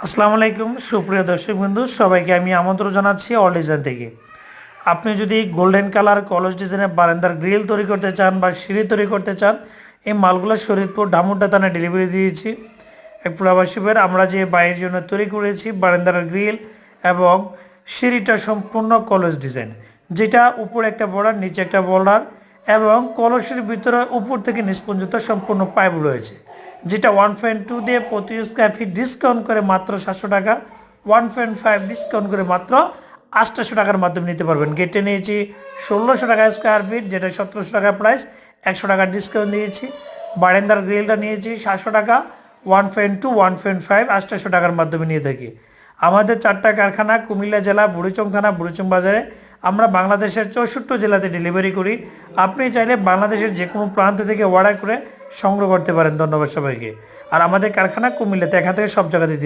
আসসালামু আলাইকুম সুপ্রিয় দর্শক বন্ধু, সবাইকে আমি আমন্ত্রণ জানাচ্ছি অল ডিজাইন থেকে। আপনি যদি গোল্ডেন কালার কলস ডিজাইনের বারান্দার গ্রিল তৈরি করতে চান বা সিঁড়ি তৈরি করতে চান, এই মালগুলো শরীরপুর ঢামুরটা থানায় ডেলিভারি দিয়েছি। এক প্রবাসীদের আমরা যে বাইরের জন্য তৈরি করেছি বারান্দার গ্রিল এবং সিঁড়িটা সম্পূর্ণ কলস ডিজাইন, যেটা উপরে একটা বর্ডার নিচে একটা বর্ডার এবং কলসের ভিতরে উপর থেকে নিচ পর্যন্ত সম্পূর্ণ পাইপ রয়েছে, যেটা 1.2 দিয়ে প্রতি স্কোয়ার ফিট ডিসকাউন্ট করে মাত্র 700 টাকা, 1.5 ডিসকাউন্ট করে মাত্র 800 টাকার মাধ্যমে নিতে পারবেন। গেটে নিয়েছি 1600 টাকা স্কোয়ার ফিট, যেটা 1700 টাকা প্রাইস, 100 টাকার ডিসকাউন্ট দিয়েছি। বারান্দার গ্রিলটা নিয়েছি 700 টাকা, 1.2 1.5 800 টাকার মাধ্যমে নিয়ে থাকি। আমাদের 4টা কারখানা কুমিল্লা জেলা বুড়িচং থানা বুড়িচং বাজারে। আমরা বাংলাদেশের 64 জেলাতে ডেলিভারি করি। আপনি চাইলে বাংলাদেশের যে কোনো প্রান্ত থেকে অর্ডার করে সংগ্রহ করতে পারেন। ধন্যবাদ সবাইকে। আর আমাদের কারখানা কুমিল্লাতে, এখান থেকে সব জায়গাতে